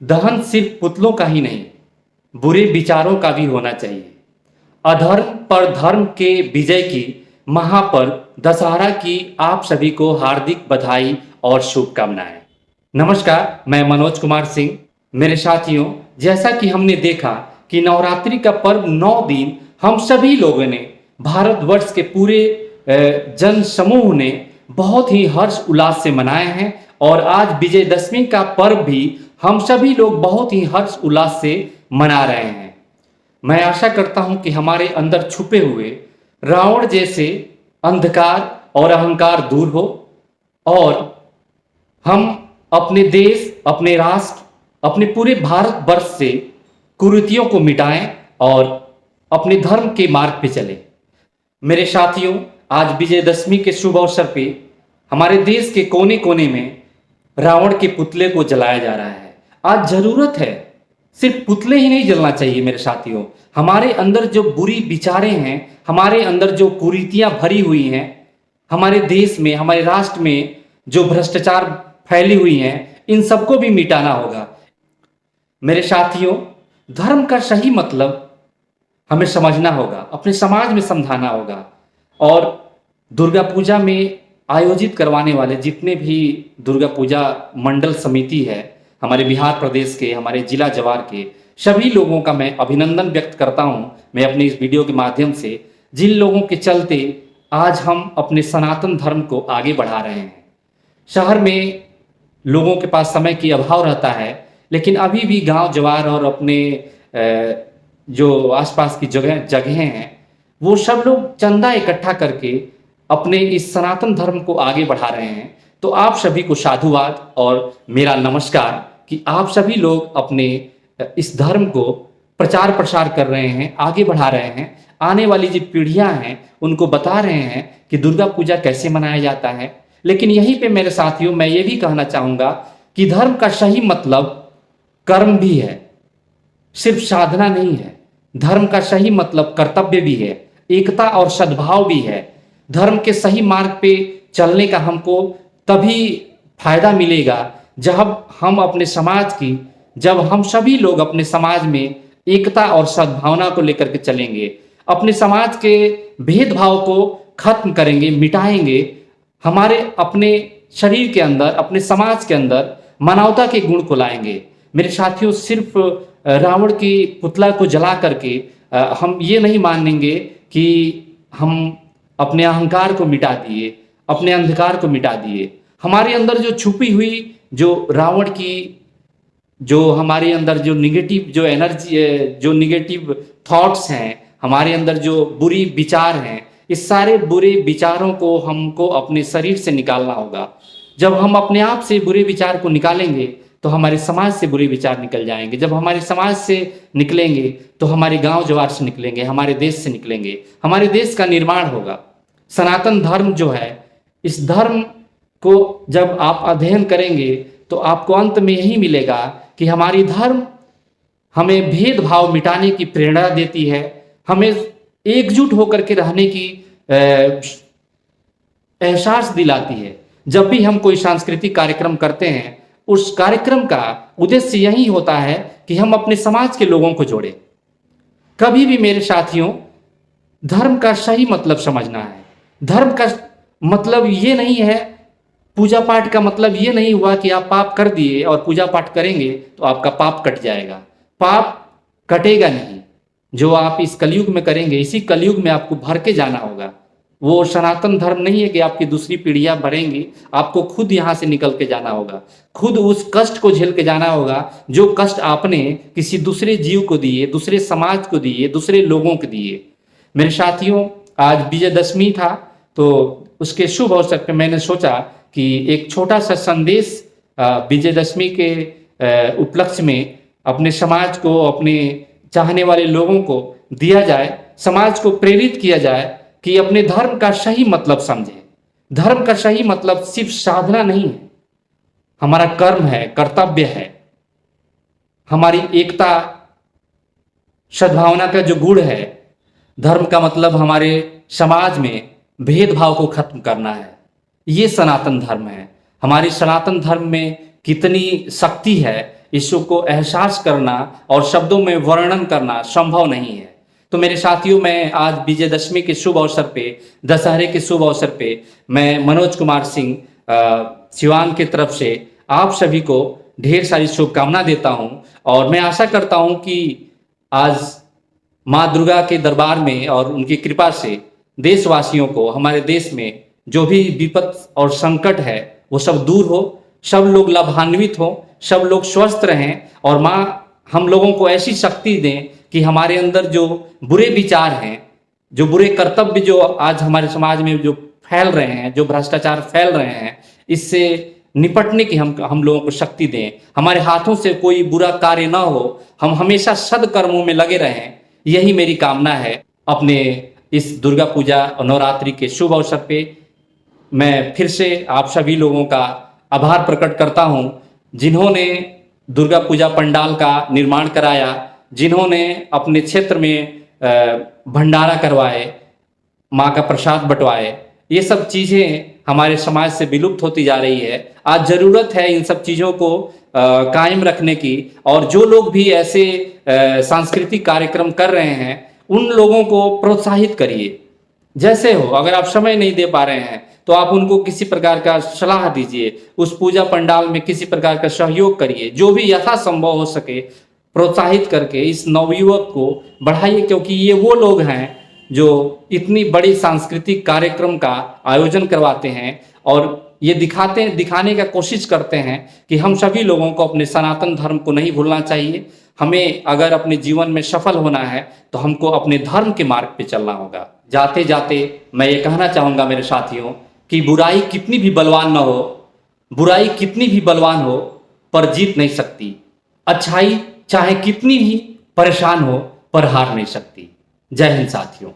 दहन सिर्फ पुतलों का ही नहीं, बुरे विचारों का भी होना चाहिए। अधर्म पर धर्म के विजय की महापर्व दशहरा की आप सभी को हार्दिक बधाई और शुभकामनाएं। नमस्कार, मैं मनोज कुमार सिंह। मेरे साथियों, जैसा कि हमने देखा कि नवरात्रि का पर्व 9 दिन हम सभी लोगों ने, भारतवर्ष के पूरे जन समूह ने बहुत ही हर्ष उल्लास से मनाए हैं और आज विजयदशमी का पर्व भी हम सभी लोग बहुत ही हर्ष उल्लास से मना रहे हैं। मैं आशा करता हूं कि हमारे अंदर छुपे हुए रावण जैसे अंधकार और अहंकार दूर हो और हम अपने देश, अपने राष्ट्र, अपने पूरे भारतवर्ष से कुरीतियों को मिटाएं और अपने धर्म के मार्ग पे चलें। मेरे साथियों, आज विजयदशमी के शुभ अवसर पे हमारे देश के कोने कोने में रावण के पुतले को जलाया जा रहा है। आज जरूरत है, सिर्फ पुतले ही नहीं जलना चाहिए मेरे साथियों। हमारे अंदर जो बुरी विचारें हैं, हमारे अंदर जो कुरीतियां भरी हुई हैं, हमारे देश में, हमारे राष्ट्र में जो भ्रष्टाचार फैली हुई हैं, इन सबको भी मिटाना होगा। मेरे साथियों, धर्म का सही मतलब हमें समझना होगा, अपने समाज में समझाना होगा और दुर्गा पूजा में आयोजित करवाने वाले जितने भी दुर्गा पूजा मंडल समिति है, हमारे बिहार प्रदेश के, हमारे जिला जवार के सभी लोगों का मैं अभिनंदन व्यक्त करता हूं। मैं अपनी इस वीडियो के माध्यम से, जिन लोगों के चलते आज हम अपने सनातन धर्म को आगे बढ़ा रहे हैं। शहर में लोगों के पास समय की अभाव रहता है, लेकिन अभी भी गांव जवार और अपने जो आसपास की जगहें हैं, वो सब लोग चंदा इकट्ठा करके अपने इस सनातन धर्म को आगे बढ़ा रहे हैं। तो आप सभी को साधुवाद और मेरा नमस्कार कि आप सभी लोग अपने इस धर्म को प्रचार प्रसार कर रहे हैं, आगे बढ़ा रहे हैं। आने वाली जो पीढ़ियां हैं उनको बता रहे हैं कि दुर्गा पूजा कैसे मनाया जाता है। लेकिन यहीं पे मेरे साथियों, मैं ये भी कहना चाहूँगा कि धर्म का सही मतलब कर्म भी है, सिर्फ साधना नहीं है। धर्म का सही मतलब कर्तव्य भी है, एकता और सद्भाव भी है। धर्म के सही मार्ग पे चलने का हमको तभी फायदा मिलेगा जब हम अपने समाज की, जब हम सभी लोग अपने समाज में एकता और सद्भावना को लेकर के चलेंगे, अपने समाज के भेदभाव को खत्म करेंगे, मिटाएंगे, हमारे अपने शरीर के अंदर, अपने समाज के अंदर मानवता के गुण को लाएंगे। मेरे साथियों, सिर्फ रावण की पुतला को जला करके हम ये नहीं मानेंगे कि हम अपने अहंकार को मिटा दिए, अपने अंधकार को मिटा दिए। हमारे अंदर जो छुपी हुई, जो रावण की, जो हमारे अंदर जो निगेटिव जो एनर्जी, जो निगेटिव थॉट्स हैं, हमारे अंदर जो बुरी विचार हैं, इस सारे बुरे विचारों को हमको अपने शरीर से निकालना होगा। जब हम अपने आप से बुरे विचार को निकालेंगे तो हमारे समाज से बुरे विचार निकल जाएंगे। जब हमारे समाज से निकलेंगे तो हमारे गांव जवार से निकलेंगे, हमारे देश से निकलेंगे, हमारे देश का निर्माण होगा। सनातन धर्म जो है, इस धर्म को जब आप अध्ययन करेंगे तो आपको अंत में यही मिलेगा कि हमारी धर्म हमें भेदभाव मिटाने की प्रेरणा देती है, हमें एकजुट होकर के रहने की एहसास दिलाती है। जब भी हम कोई सांस्कृतिक कार्यक्रम करते हैं, उस कार्यक्रम का उद्देश्य यही होता है कि हम अपने समाज के लोगों को जोड़ें। कभी भी मेरे साथियों, धर्म का सही मतलब समझना है। धर्म का मतलब ये नहीं है, पूजा पाठ का मतलब ये नहीं हुआ कि आप पाप कर दिए और पूजा पाठ करेंगे तो आपका पाप कट जाएगा। पाप कटेगा नहीं। जो आप इस कलयुग में करेंगे, इसी कलयुग में आपको भर के जाना होगा। वो सनातन धर्म नहीं है कि आपकी दूसरी पीढ़ियां भरेंगी, आपको खुद यहाँ से निकल के जाना होगा, खुद उस कष्ट को झेल के जाना होगा जो कष्ट आपने किसी दूसरे जीव को दिए, दूसरे समाज को दिए, दूसरे लोगों को दिए। मेरे साथियों, आज विजयदशमी था, तो उसके शुभ अवसर पर मैंने सोचा कि एक छोटा सा संदेश विजयदशमी के उपलक्ष्य में अपने समाज को, अपने चाहने वाले लोगों को दिया जाए, समाज को प्रेरित किया जाए कि अपने धर्म का सही मतलब समझे। धर्म का सही मतलब सिर्फ साधना नहीं है, हमारा कर्म है, कर्तव्य है, हमारी एकता, सद्भावना का जो गुण है। धर्म का मतलब हमारे समाज में भेदभाव को खत्म करना है। ये सनातन धर्म है। हमारी सनातन धर्म में कितनी शक्ति है, इसको को एहसास करना और शब्दों में वर्णन करना संभव नहीं है। तो मेरे साथियों, मैं आज विजयदशमी के शुभ अवसर पे, दशहरे के शुभ अवसर पे मैं मनोज कुमार सिंह सिवान की तरफ से आप सभी को ढेर सारी शुभकामना देता हूं और मैं आशा करता हूं कि आज माँ दुर्गा के दरबार में और उनकी कृपा से देशवासियों को, हमारे देश में जो भी विपद और संकट है वो सब दूर हो, सब लोग लाभान्वित हो, सब लोग स्वस्थ रहें और माँ हम लोगों को ऐसी शक्ति दें कि हमारे अंदर जो बुरे विचार हैं, जो बुरे कर्तव्य जो आज हमारे समाज में जो फैल रहे हैं, जो भ्रष्टाचार फैल रहे हैं, इससे निपटने की हम लोगों को शक्ति दें। हमारे हाथों से कोई बुरा कार्य ना हो, हम हमेशा सद्कर्मों में लगे रहें, यही मेरी कामना है। अपने इस दुर्गा पूजा और नवरात्रि के शुभ अवसर पे मैं फिर से आप सभी लोगों का आभार प्रकट करता हूं, जिन्होंने दुर्गा पूजा पंडाल का निर्माण कराया, जिन्होंने अपने क्षेत्र में भंडारा करवाए, माँ का प्रसाद बंटवाए। ये सब चीज़ें हमारे समाज से विलुप्त होती जा रही है। आज ज़रूरत है इन सब चीज़ों को कायम रखने की, और जो लोग भी ऐसे सांस्कृतिक कार्यक्रम कर रहे हैं उन लोगों को प्रोत्साहित करिए। जैसे हो, अगर आप समय नहीं दे पा रहे हैं तो आप उनको किसी प्रकार का सलाह दीजिए, उस पूजा पंडाल में किसी प्रकार का सहयोग करिए, जो भी यथासंभव हो सके प्रोत्साहित करके इस नवयुवक को बढ़ाइए, क्योंकि ये वो लोग हैं जो इतनी बड़ी सांस्कृतिक कार्यक्रम का आयोजन करवाते हैं और ये दिखाने का कोशिश करते हैं कि हम सभी लोगों को अपने सनातन धर्म को नहीं भूलना चाहिए। हमें अगर अपने जीवन में सफल होना है तो हमको अपने धर्म के मार्ग पे चलना होगा। जाते जाते मैं ये कहना चाहूँगा मेरे साथियों कि बुराई कितनी भी बलवान न हो, बुराई कितनी भी बलवान हो पर जीत नहीं सकती। अच्छाई चाहे कितनी भी परेशान हो पर हार नहीं सकती। जय हिंद साथियों।